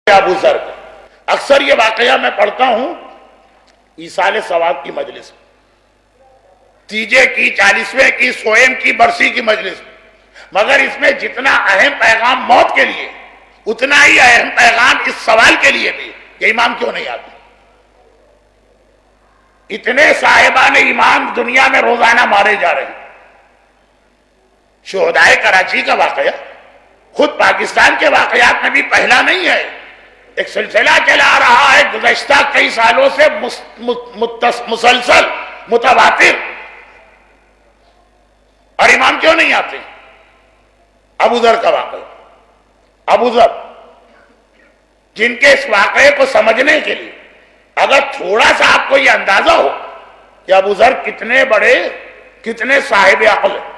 ابو ذر کا اکثر یہ واقعہ میں پڑھتا ہوں ایصال ثواب کی مجلس میں، تیجے کی، 40ویں کی، سوئم کی، برسی کی مجلس میں، مگر اس میں جتنا اہم پیغام موت کے لیے اتنا ہی اہم پیغام اس سوال کے لیے بھی کہ امام کیوں نہیں آتے۔ اتنے صاحبان امام دنیا میں روزانہ مارے جا رہے ہیں۔ شہدائے کراچی کا واقعہ خود پاکستان کے واقعات میں بھی پہلا نہیں ہے، ایک سلسلہ چلا رہا ہے گزشتہ کئی سالوں سے مسلسل متواتر، اور امام کیوں نہیں آتے؟ ابو ذر کا واقعہ، ابو ذر جن کے اس واقعے کو سمجھنے کے لیے اگر تھوڑا سا آپ کو یہ اندازہ ہو کہ ابو ذر کتنے بڑے، کتنے صاحب عقل ہیں،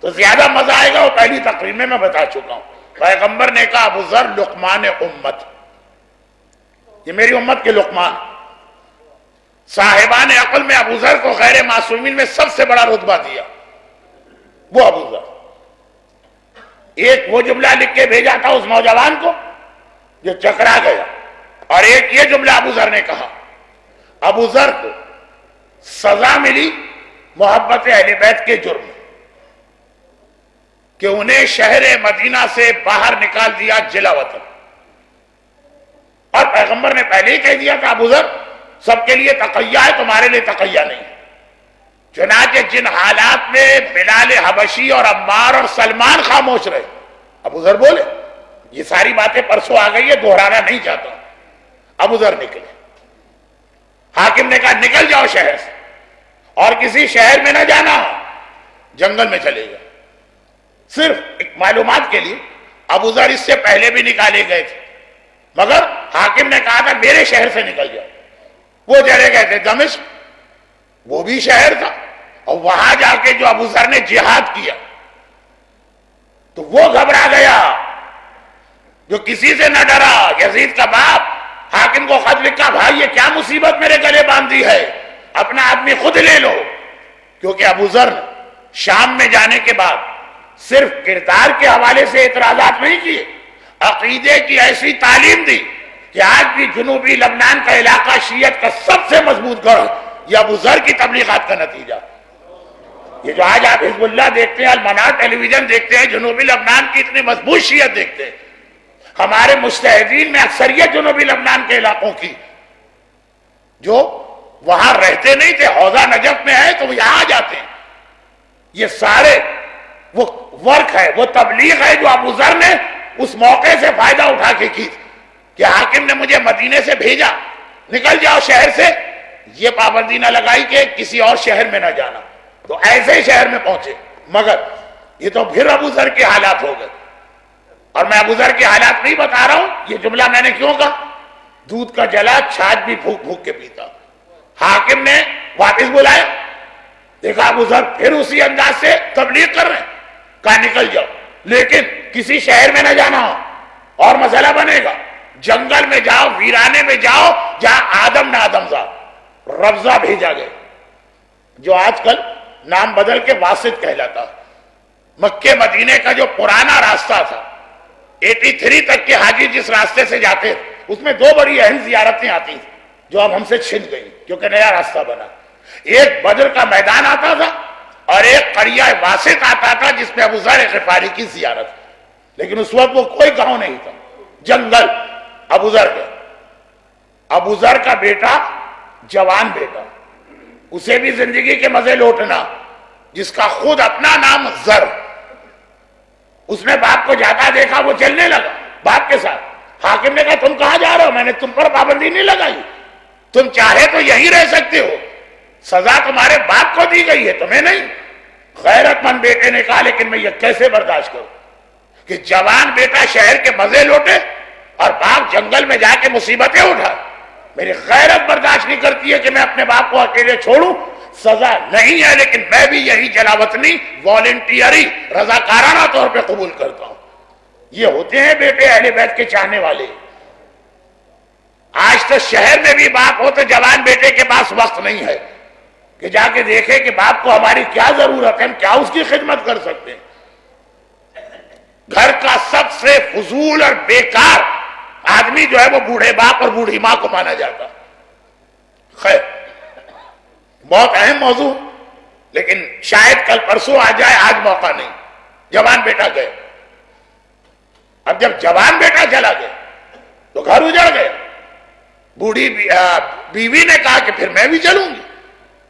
تو زیادہ مزہ آئے گا۔ وہ پہلی تقریر میں بتا چکا ہوں، پیغمبر نے کہا ابو ذر لقمان امت، یہ میری امت کے لقمان۔ صاحبان عقل میں ابو ذر کو غیر معصومین میں سب سے بڑا رتبہ دیا، وہ ابو ذر۔ ایک وہ جملہ لکھ کے بھیجا تھا اس نوجوان کو جو چکرا گیا، اور ایک یہ جملہ ابو ذر نے کہا۔ ابو ذر کو سزا ملی محبت اہل بیت کے جرم کہ انہیں شہر مدینہ سے باہر نکال دیا جلا وطن، اور پیغمبر نے پہلے ہی کہہ دیا تھا ابو ذر سب کے لیے تقیہ ہے، تمہارے لیے تقیہ نہیں۔ چنانچہ جن حالات میں بلال حبشی اور عمار اور سلمان خاموش رہے، ابو ذر بولے۔ یہ ساری باتیں پرسوں آ گئی ہے، دہرانا نہیں چاہتا۔ ابو ذر نکلے، حاکم نے کہا نکل جاؤ شہر سے، اور کسی شہر میں نہ جانا، جنگل میں چلے جاؤ۔ صرف ایک معلومات کے لیے ابو ذر اس سے پہلے بھی نکالے گئے تھے، مگر حاکم نے کہا تھا میرے شہر سے نکل جاؤ۔ وہ چلے گئے تھے دمشق، وہ بھی شہر تھا، اور وہاں جا کے جو ابو ذر نے جہاد کیا تو وہ گھبرا گیا، جو کسی سے نہ ڈرا۔ یزید کا باپ حاکم کو خط لکھا، بھائی یہ کیا مصیبت میرے گلے باندھی ہے، اپنا آدمی خود لے لو۔ کیونکہ ابو ذر شام میں جانے کے بعد صرف کردار کے حوالے سے اعتراضات نہیں کیے، عقیدے کی ایسی تعلیم دی کہ آج بھی جنوبی لبنان کا علاقہ شیعت کا سب سے مضبوط گڑھ یہ ابو ذر کی تبلیغات کا نتیجہ۔ یہ جو آج آپ حزب اللہ دیکھتے ہیں، المنار ٹیلی ویژن دیکھتے ہیں، جنوبی لبنان کی اتنی مضبوط شیعت دیکھتے ہیں، ہمارے مجتہدین میں اکثریت جنوبی لبنان کے علاقوں کی جو وہاں رہتے نہیں تھے، حوضہ نجف میں ہے تو وہ یہاں جاتے ہیں۔ یہ سارے وہ ورک ہے، وہ تبلیغ ہے جو ابو ذر نے اس موقع سے فائدہ اٹھا کے کی کہ حاکم نے مجھے مدینے سے بھیجا، نکل جاؤ شہر سے، یہ پابندی نہ لگائی کہ کسی اور شہر میں نہ جانا، تو ایسے شہر میں پہنچے۔ مگر یہ تو پھر ابو ذر کے حالات ہو گئے، اور میں ابو ذر کے حالات نہیں بتا رہا ہوں۔ یہ جملہ میں نے کیوں کہا؟ دودھ کا جلا چھاچھ بھی پھونک پھونک کے پیتا۔ حاکم نے واپس بلایا، دیکھا ابو ذر پھر اسی انداز سے تبلیغ کر رہے ہیں، کہا نکل جاؤ، لیکن کسی شہر میں نہ جانا اور مسئلہ بنے گا، جنگل میں جاؤ، ویرانے میں جاؤ جہاں آدم نہ آدم زاد۔ ربضہ بھیجا گیا، جو آج کل نام بدل کے واسط کہلاتا۔ مکے مدینے کا جو پرانا راستہ تھا، 83 تک کے حاجی جس راستے سے جاتے اس میں دو بڑی اہم زیارتیں آتی تھیں جو اب ہم سے چھن گئی کیونکہ نیا راستہ بنا۔ ایک بدر کا میدان آتا تھا اور ایک قریہ واسط آتا تھا جس میں ابو ذر غفاری کی زیارت، لیکن اس وقت وہ کوئی گاؤں نہیں تھا، جنگل۔ ابو ذر کا ابو ذر کا بیٹا، جوان بیٹا، اسے بھی زندگی کے مزے لوٹنا، جس کا خود اپنا نام ذر۔ اس نے باپ کو جاتا دیکھا، وہ چلنے لگا باپ کے ساتھ۔ حاکم نے کہا تم کہاں جا رہے ہو؟ میں نے تم پر پابندی نہیں لگائی، تم چاہے تو یہیں رہ سکتے ہو، سزا تمہارے باپ کو دی گئی ہے، تمہیں نہیں۔ غیرت مند بیٹے نے کہا لیکن میں یہ کیسے برداشت کروں کہ جوان بیٹا شہر کے مزے لوٹے اور باپ جنگل میں جا کے مصیبتیں اٹھا؟ میری غیرت برداشت نہیں کرتی ہے کہ میں اپنے باپ کو اکیلے چھوڑوں۔ سزا نہیں ہے لیکن میں بھی یہی جلاوطنی والنٹیری رضاکارانہ طور پہ قبول کرتا ہوں۔ یہ ہوتے ہیں بیٹے اہل بیت کے چاہنے والے۔ آج تو شہر میں بھی باپ ہو تو جوان بیٹے کے پاس وقت نہیں ہے کہ جا کے دیکھے کہ باپ کو ہماری کیا ضرورت ہے، ہم کیا اس کی خدمت کر سکتے ہیں۔ گھر کا سب سے فضول اور بیکار آدمی جو ہے وہ بوڑھے باپ اور بوڑھی ماں کو مانا جاتا. خیر بہت اہم موضوع، لیکن شاید کل پرسوں آ جائے، آج موقع نہیں. جوان بیٹا گئے. اب جب جوان بیٹا چلا گیا تو گھر اجڑ گئے. بوڑھی بیوی نے کہا کہ پھر میں بھی چلوں گی،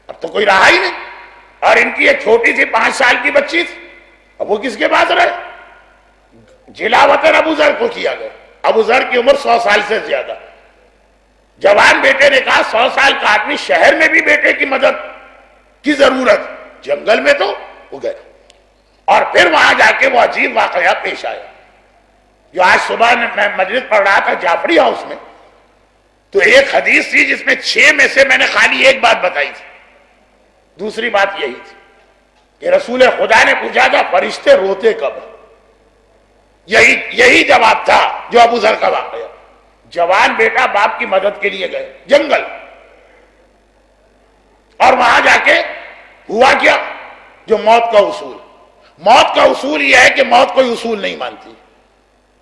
اب تو کوئی رہا ہی نہیں. اور ان کی ایک چھوٹی سی 5 سال کی بچی تھی، اب وہ کس کے پاس رہے؟ جلاوطن ابو ذر کو کیا گیا. ابو ذر کی عمر 100 سال سے زیادہ. جوان بیٹے نے کہا 100 سال کا آدمی شہر میں بھی بیٹے کی مدد کی ضرورت، جنگل میں تو وہ گئے. اور پھر وہاں جا کے وہ عجیب واقعہ پیش آیا جو آج صبح میں مجلس پڑھ رہا تھا جعفری ہاؤس میں. تو ایک حدیث تھی جس میں 6 میں سے میں نے خالی ایک بات بتائی تھی. دوسری بات یہی تھی کہ رسول خدا نے پوچھا تھا فرشتے روتے کب؟ یہی جواب تھا جو ابو ذر کا واقعہ. جوان بیٹا باپ کی مدد کے لیے گئے جنگل، اور وہاں جا کے ہوا کیا؟ جو موت کا اصول. موت کا اصول یہ ہے کہ موت کوئی اصول نہیں مانتی.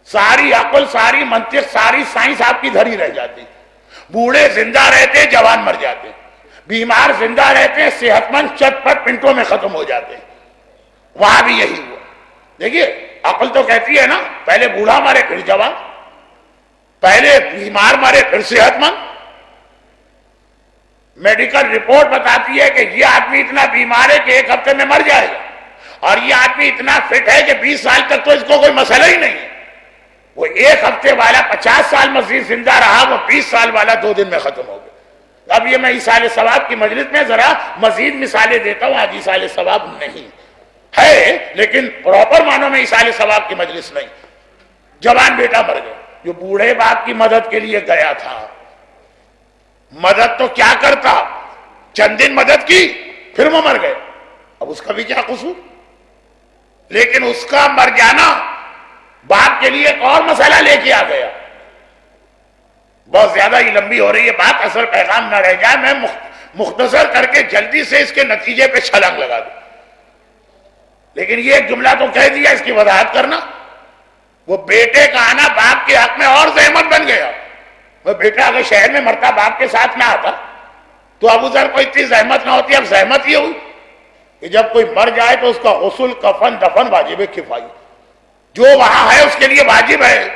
ساری عقل، ساری منطق، ساری سائنس آپ کی دھری رہ جاتی. بوڑھے زندہ رہتے، جوان مر جاتے. بیمار زندہ رہتے، صحت مند چٹ پٹ منٹوں میں ختم ہو جاتے. وہاں بھی یہی ہوا. دیکھیے عقل تو کہتی ہے نا پہلے بوڑھا مرے پھر جوان، پہلے بیمار مرے پھر صحت مند. میڈیکل رپورٹ بتاتی ہے کہ یہ آدمی اتنا بیمار ہے کہ 1 ہفتے میں مر جائے گا، اور یہ آدمی اتنا فٹ ہے کہ 20 سال تک تو اس کو کوئی مسئلہ ہی نہیں ہے. وہ 1 ہفتے والا 50 سال مزید زندہ رہا، وہ 20 سال والا 2 دن میں ختم ہو گیا. اب یہ میں ایصال ثواب کی مجلس میں ذرا مزید مثالیں دیتا ہوں. آج ایصال ثواب نہیں ہے، لیکن پراپر معنوں میں ایصال ثواب کی مجلس نہیں. جوان بیٹا مر گیا جو بوڑھے باپ کی مدد کے لیے گیا تھا. مدد تو کیا کرتا، چند دن مدد کی پھر وہ مر گئے. اب اس کا بھی کیا قصور؟ لیکن اس کا مر جانا باپ کے لیے ایک اور مسئلہ لے کے آ گیا. بہت زیادہ ہی لمبی ہو رہی ہے بات، اصل پیغام نہ رہ جائے. میں مختصر کر کے جلدی سے اس کے نتیجے پہ چھلانگ لگا دوں. لیکن یہ ایک جملہ تو کہہ دیا، اس کی وضاحت کرنا. وہ بیٹے کا آنا باپ کے حق میں اور زحمت بن گیا. وہ بیٹا اگر شہر میں مرتا باپ کے ساتھ نہ آتا تو ابو ذر کو اتنی زحمت نہ ہوتی. اب زحمت یہ ہوئی کہ جب کوئی مر جائے تو اس کا غسل کفن دفن واجب کفائی، جو وہاں ہے اس کے لیے واجب ہے.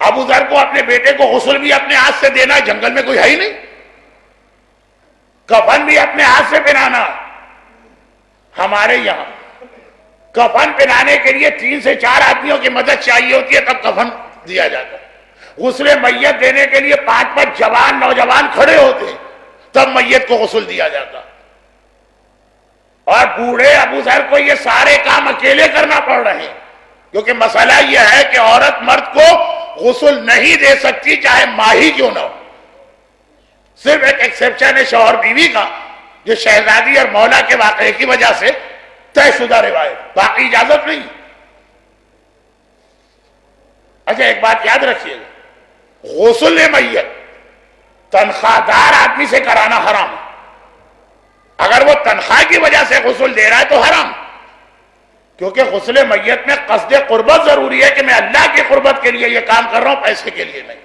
ابو ذر کو اپنے بیٹے کو غسل بھی اپنے ہاتھ سے دینا، جنگل میں کوئی ہے ہی نہیں. کفن بھی اپنے ہاتھ سے پہنانا. ہمارے یہاں کفن پہنانے کے لیے 3 سے 4 آدمیوں کی مدد چاہیے ہوتی ہے، تب کفن دیا جاتا. غسل میت دینے کے لیے 5 جوان نوجوان کھڑے ہوتے ہیں، تب میت کو غسل دیا جاتا. اور بوڑھے ابو ذر کو یہ سارے کام اکیلے کرنا پڑ رہے ہیں، کیونکہ مسئلہ یہ ہے کہ عورت مرد کو غسل نہیں دے سکتی چاہے ماں ہی کیوں نہ ہو. صرف ایک ایکسیپشن ہے شوہر بیوی کا، جو شہزادی اور مولا کے واقعے کی وجہ سے طے شدہ روایت، باقی اجازت نہیں. اچھا ایک بات یاد رکھیے گا، غسل میت تنخواہ دار آدمی سے کرانا حرام ہے. اگر وہ تنخواہ کی وجہ سے غسل دے رہا ہے تو حرام، کیونکہ غسل میت میں قصد قربت ضروری ہے کہ میں اللہ کی قربت کے لیے یہ کام کر رہا ہوں، پیسے کے لیے نہیں.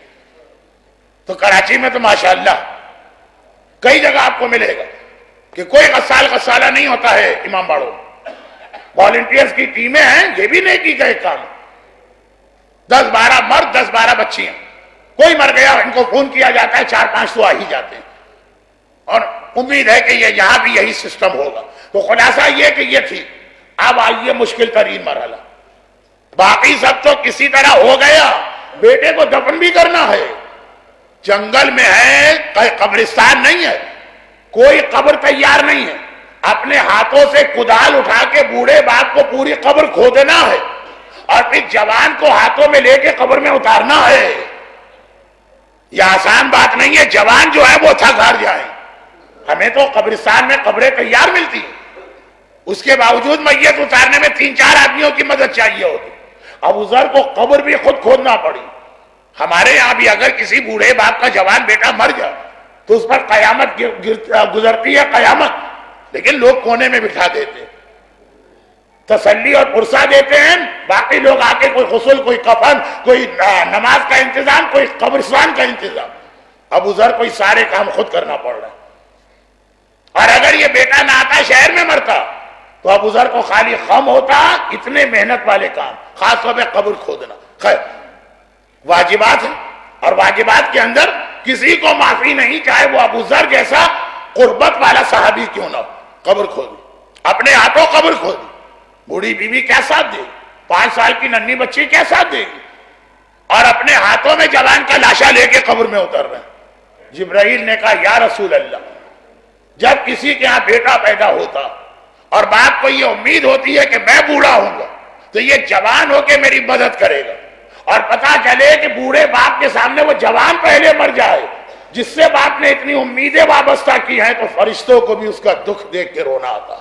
تو کراچی میں تو ماشاءاللہ کئی جگہ آپ کو ملے گا کہ کوئی غسالہ نہیں ہوتا ہے. امام باڑوں والنٹیئرز کی ٹیمیں ہیں، یہ بھی نیکی کا ایک کام. 10-12 مرد 10-12 بچیاں، کوئی مر گیا ان کو فون کیا جاتا ہے، 4-5 آ ہی جاتے ہیں. اور امید ہے کہ یہ یہاں بھی یہی سسٹم ہوگا. تو خلاصہ یہ کہ یہ تھی. اب آئیے مشکل ترین مرحلہ. باقی سب تو کسی طرح ہو گیا، بیٹے کو دفن بھی کرنا ہے. جنگل میں ہے، قبرستان نہیں ہے، کوئی قبر تیار نہیں ہے. اپنے ہاتھوں سے کدال اٹھا کے بوڑھے باپ کو پوری قبر کھودنا ہے، اور پھر جوان کو ہاتھوں میں لے کے قبر میں اتارنا ہے. یہ آسان بات نہیں ہے. جوان جو ہے وہ تھک ہار جائیں. ہمیں تو قبرستان میں قبریں تیار ملتی ہیں، اس کے باوجود میت اتارنے میں 3-4 آدمیوں کی مدد چاہیے ہوتی. ابو ذر کو قبر بھی خود کھودنا پڑی. ہمارے یہاں بھی اگر کسی بوڑھے باپ کا جوان بیٹا مر جائے تو اس پر قیامت گزرتی ہے، قیامت، لیکن لوگ کونے میں بٹھا دیتے. تسلی اور پرسہ دیتے ہیں، باقی لوگ آ کے کوئی غسل، کوئی کفن، کوئی نماز کا انتظام، کوئی قبرستان کا انتظام. ابو ذر کوئی سارے کام خود کرنا پڑ رہا ہے. اور اگر یہ بیٹا نہ آتا، شہر میں مرتا، تو ابو ذر کو خالی غم ہوتا. اتنے محنت والے کام، خاص طور پہ قبر کھودنا. خیر، واجبات ہیں، اور واجبات کے اندر کسی کو معافی نہیں، چاہے وہ ابو ذر جیسا قربت والا صحابی کیوں نہ ہو. قبر کھودی، اپنے ہاتھوں قبر کھودی. بوڑھی بیوی کیا ساتھ دے گی؟ 5 سال کی ننھی بچی کیا ساتھ دے گی؟ اور اپنے ہاتھوں میں جوان کا لاشا لے کے قبر میں اتر رہے ہیں. جبرائیل نے کہا یا رسول اللہ، جب کسی کے ہاں بیٹا پیدا ہوتا اور باپ کو یہ امید ہوتی ہے کہ میں بوڑھا ہوں گا تو یہ جوان ہو کے میری مدد کرے گا، اور پتا چلے کہ بوڑھے باپ کے سامنے وہ جوان پہلے مر جائے جس سے باپ نے اتنی امیدیں وابستہ کی ہیں، تو فرشتوں کو بھی اس کا دکھ دیکھ کے رونا آتا.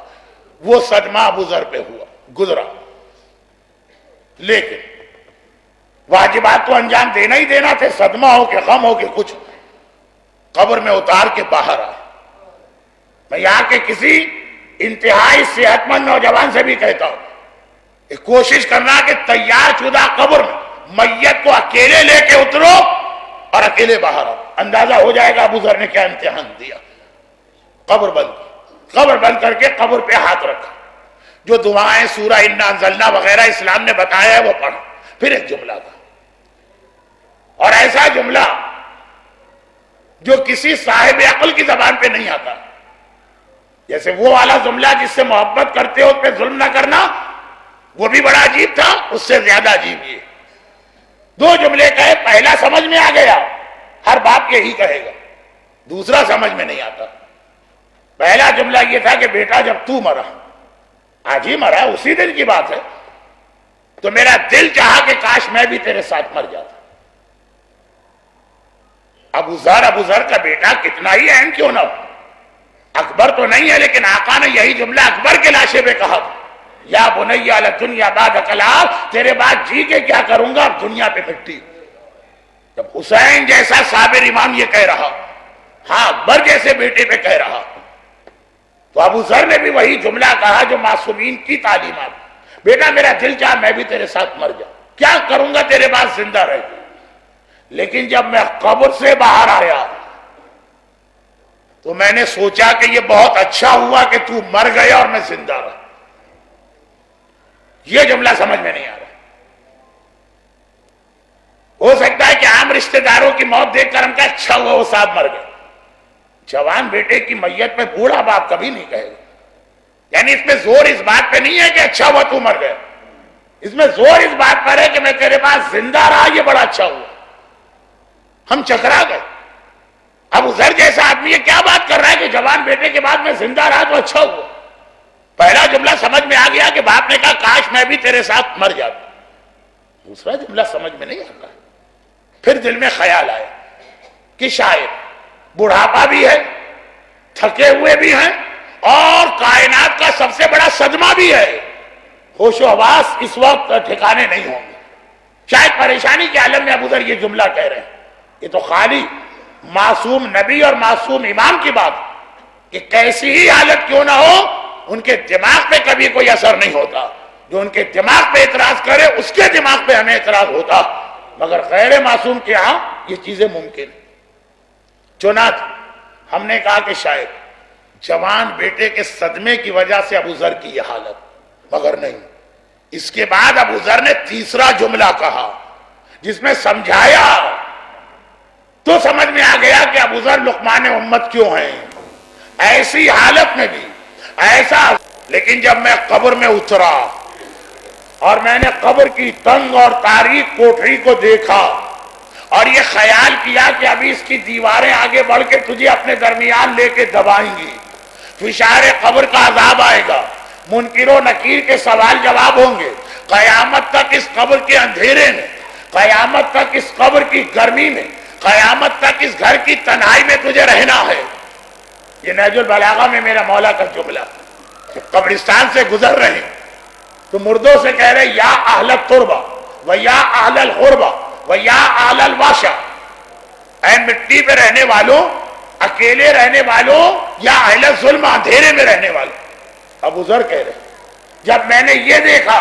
وہ صدمہ ابو ذر پہ ہوا، گزرا. لیکن واجبات تو انجام دینا ہی دینا تھے، صدمہ ہو کے غم ہو کے کچھ. قبر میں اتار کے باہر آئے. میں یہاں کے کسی انتہائی صحت مند نوجوان سے بھی کہتا ہوں کہ کوشش کرنا کہ تیار شدہ قبر میں میت کو اکیلے لے کے اترو اور اکیلے باہر آؤ. اندازہ ہو جائے گا ابو ذر نے کیا امتحان دیا. قبر بند کر کے قبر پہ ہاتھ رکھا. جو دعائیں سورہ انا انزلنا وغیرہ اسلام نے بتایا ہے وہ پڑھا. پھر ایک جملہ تھا، اور ایسا جملہ جو کسی صاحب عقل کی زبان پہ نہیں آتا. جیسے وہ والا جملہ جس سے محبت کرتے ہو اس پہ ظلم نہ کرنا، وہ بھی بڑا عجیب تھا. اس سے زیادہ عجیب یہ 2 جملے کہے. پہلا سمجھ میں آ گیا، ہر باپ یہی کہے گا. دوسرا سمجھ میں نہیں آتا. پہلا جملہ یہ تھا کہ بیٹا جب تو مرا، آج ہی مرا، اسی دن کی بات ہے، تو میرا دل چاہا کہ کاش میں بھی تیرے ساتھ مر جاتا. ابو ذر کا بیٹا کتنا ہی اہم کیوں نہ ہو، اکبر تو نہیں ہے، لیکن آقا نے یہی جملہ اکبر کے لاشے پہ کہا تھا، یا بنی علی الدنیا بعد کلام، تیرے بعد جی کے کیا کروں گا، دنیا پہ مٹی. جب حسین جیسا صابر امام یہ کہہ رہا، ہاں اکبر جیسے بیٹے پہ کہہ رہا، تو ابو ذر نے بھی وہی جملہ کہا جو معصومین کی تعلیمات. بیٹا میرا دل چاہ میں بھی تیرے ساتھ مر جاؤں، کیا کروں گا تیرے بعد زندہ رہ کے. لیکن جب میں قبر سے باہر آیا تو میں نے سوچا کہ یہ بہت اچھا ہوا کہ تو مر گیا اور میں زندہ رہا. یہ جملہ سمجھ میں نہیں آ رہا. ہو سکتا ہے کہ عام رشتہ داروں کی موت دیکھ کر ہم کہا اچھا ہوا وہ صاحب مر گئے. جوان بیٹے کی میت پہ بوڑھا باپ کبھی نہیں کہے گا. یعنی اس میں زور اس بات پہ نہیں ہے کہ اچھا ہوا تو مر گیا، اس میں زور اس بات پر ہے کہ میں تیرے پاس زندہ رہا، یہ بڑا اچھا ہوا. ہم چکرا گئے. ابو ذر جیسا آدمی یہ کیا بات کر رہا ہے کہ جوان بیٹے کے بعد میں زندہ رہا تو اچھا ہوا. پہلا جملہ سمجھ میں آ گیا کہ باپ نے کہا کاش میں بھی تیرے ساتھ مر جاتا. دوسرا جملہ سمجھ میں نہیں آتا. پھر دل میں خیال آیا کہ شاید بڑھاپا بھی ہے، تھکے ہوئے بھی ہیں، اور کائنات کا سب سے بڑا صدمہ بھی ہے. ہوش و حواس اس وقت ٹھکانے نہیں ہوں گے. شاید پریشانی کے عالم میں ابو ذر یہ جملہ کہہ رہے ہیں. یہ تو خالی معصوم نبی اور معصوم امام کی بات کہ کیسی ہی حالت کیوں نہ ہو ان کے دماغ پہ کبھی کوئی اثر نہیں ہوتا. جو ان کے دماغ پہ اعتراض کرے اس کے دماغ پہ ہمیں اعتراض ہوتا، مگر غیر معصوم کے ہاں یہ چیزیں ممکن. چنانچہ ہم نے کہا کہ شاید جوان بیٹے کے صدمے کی وجہ سے ابو ذر کی یہ حالت، مگر نہیں. اس کے بعد ابو ذر نے تیسرا جملہ کہا جس میں سمجھایا، تو سمجھ میں آ گیا کہ ابو ذر لقمان امت کیوں ہیں ایسی حالت میں بھی ایسا. لیکن جب میں قبر میں اترا اور میں نے قبر کی تنگ اور تاریک کوٹری کو دیکھا اور یہ خیال کیا کہ ابھی اس کی دیواریں آگے بڑھ کے تجھے اپنے درمیان لے کے دبائیں گی، فشار قبر کا عذاب آئے گا، منکر و نکیر کے سوال جواب ہوں گے، قیامت تک اس قبر کے اندھیرے میں، قیامت تک اس قبر کی گرمی میں، قیامت تک اس گھر کی تنہائی میں تجھے رہنا ہے. یہ نہج البلاغہ میں میرا مولا کا جملہ. قبرستان سے گزر رہے ہیں تو مردوں سے کہہ رہے یا اہل التربہ و یا اہل الغربہ و یا اہل الواشا، اے مٹی پہ رہنے والوں، اکیلے رہنے والوں، یا اہل ظلم اندھیرے میں رہنے والوں. ابو ذر کہہ رہے جب میں نے یہ دیکھا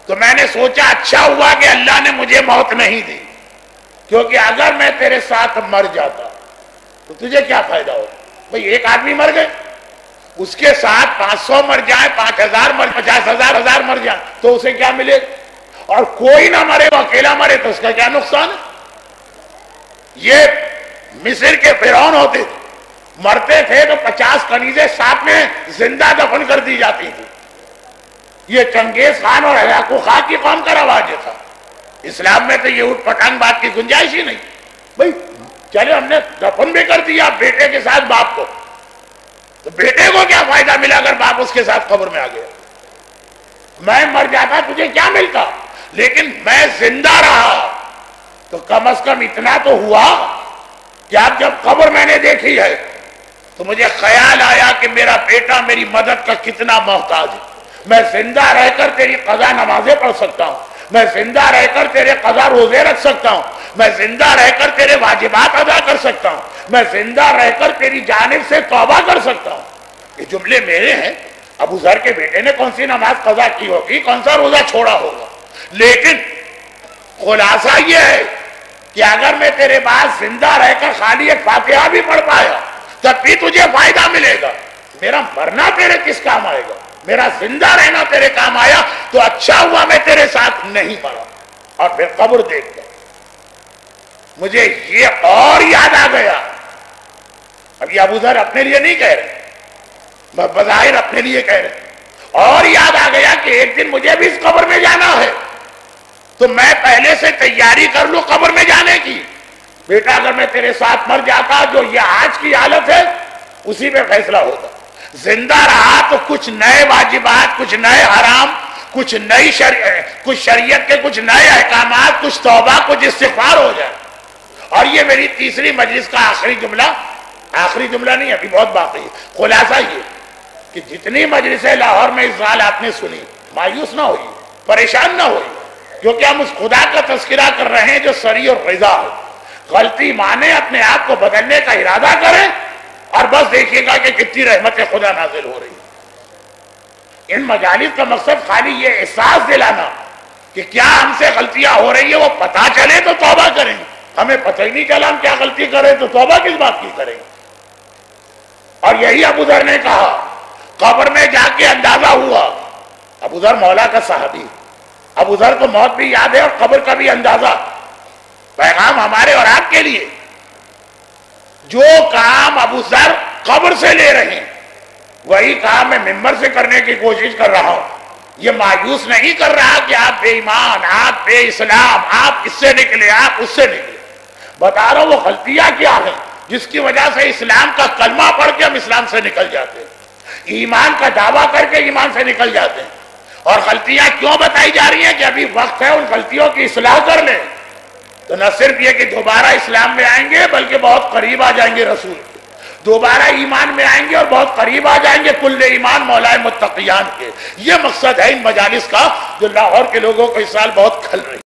تو میں نے سوچا اچھا ہوا کہ اللہ نے مجھے موت نہیں دی، کیونکہ اگر میں تیرے ساتھ مر جاتا تو تجھے کیا فائدہ ہوتا؟ بھئی ایک آدمی مر گئے، اس کے ساتھ 500 مر جائیں، 5000 مر، 50,000 مر جائیں تو اسے کیا ملے؟ اور کوئی نہ مرے، وہ اکیلا مرے تو اس کا کیا نقصان ہے؟ یہ مصر کے فرعون ہوتے تھے، مرتے تھے تو 50 کنیزیں ساتھ میں زندہ دفن کر دی جاتی تھی۔ یہ چنگیز خان اور ہلاکو خان کی قوم کا رواج تھا۔ اسلام میں تو یہ اٹھ پٹانگ بات کی گنجائش ہی نہیں۔ بھئی چلے ہم نے دفن بھی کر دیا بیٹے کے ساتھ باپ کو، تو بیٹے کو کیا فائدہ ملا اگر باپ اس کے ساتھ قبر میں آ گیا؟ میں مر جاتا تجھے کیا ملتا؟ لیکن میں زندہ رہا تو کم از کم اتنا تو ہوا کہ اب جب قبر میں نے دیکھی ہے تو مجھے خیال آیا کہ میرا بیٹا میری مدد کا کتنا محتاج ہے۔ میں زندہ رہ کر تیری قضا نمازیں پڑھ سکتا ہوں، میں زندہ رہ کر تیرے قضا روزے رکھ سکتا ہوں، میں زندہ رہ کر تیرے واجبات ادا کر سکتا ہوں، میں زندہ رہ کر تیری جانب سے توبہ کر سکتا ہوں۔ یہ جملے میرے ہیں۔ ابو ذر کے بیٹے نے کون سی نماز قضا کی ہوگی، کون سا روزہ چھوڑا ہوگا، لیکن خلاصہ یہ ہے کہ اگر میں تیرے بعد زندہ رہ کر خالی ایک فاتحہ بھی پڑھ پایا تب بھی تجھے فائدہ ملے گا۔ میرا مرنا تیرے کس کام آئے گا؟ میرا زندہ رہنا تیرے کام آیا تو اچھا ہوا میں تیرے ساتھ نہیں مرا۔ اور پھر قبر دیکھ کر مجھے یہ اور یاد آ گیا، اب یہ ابو ذر اپنے لیے نہیں کہہ رہے، بظاہر اپنے لیے کہہ رہے، اور یاد آ گیا کہ ایک دن مجھے بھی اس قبر میں جانا ہے تو میں پہلے سے تیاری کر لوں قبر میں جانے کی۔ بیٹا اگر میں تیرے ساتھ مر جاتا جو یہ آج کی حالت ہے اسی پہ فیصلہ ہوتا، زندہ رہا تو کچھ نئے واجبات، کچھ نئے حرام، کچھ نئی کچھ شریعت کے کچھ نئے احکامات، کچھ توبہ، کچھ استغفار ہو جائے۔ اور یہ میری تیسری مجلس کا آخری جملہ نہیں، ابھی بہت باقی ہے۔ خلاصہ یہ کہ جتنی مجلسیں لاہور میں اس سال آپ نے سنی، مایوس نہ ہوئی، پریشان نہ ہوئی، کیونکہ ہم اس خدا کا تذکرہ کر رہے ہیں جو سری اور رضا ہے۔ غلطی مانے، اپنے آپ کو بدلنے کا ارادہ کریں اور بس دیکھیے گا کہ کتنی رحمت خدا نازل ہو رہی ہے۔ ان مجالس کا مقصد خالی یہ احساس دلانا کہ کیا ہم سے غلطیاں ہو رہی ہیں وہ پتہ چلے تو توبہ کریں، ہمیں پتہ ہی نہیں چلا ہم کیا غلطی کریں تو توبہ کس بات کی کریں۔ اور یہی ابو ذر نے کہا، قبر میں جا کے اندازہ ہوا، ابو ذر مولا کا صحابی، ابو ذر کو موت بھی یاد ہے اور قبر کا بھی اندازہ۔ پیغام ہمارے اور آپ کے لیے، جو کام ابو ذر قبر سے لے رہے ہیں وہی کام میں ممبر سے کرنے کی کوشش کر رہا ہوں۔ یہ مایوس نہیں کر رہا کہ آپ بے ایمان، آپ بے اسلام، آپ اس سے نکلے، آپ اس سے نکلے۔ بتا رہا ہوں وہ غلطیاں کیا ہیں جس کی وجہ سے اسلام کا کلمہ پڑھ کے ہم اسلام سے نکل جاتے ہیں، ایمان کا دعویٰ کر کے ایمان سے نکل جاتے ہیں۔ اور غلطیاں کیوں بتائی جا رہی ہیں کہ ابھی وقت ہے ان غلطیوں کی اصلاح کر لیں، تو نہ صرف یہ کہ دوبارہ اسلام میں آئیں گے بلکہ بہت قریب آ جائیں گے رسول کے، دوبارہ ایمان میں آئیں گے اور بہت قریب آ جائیں گے کل ایمان مولا متقیان کے۔ یہ مقصد ہے ان مجالس کا جو لاہور کے لوگوں کو اس سال بہت کھل رہی ہے۔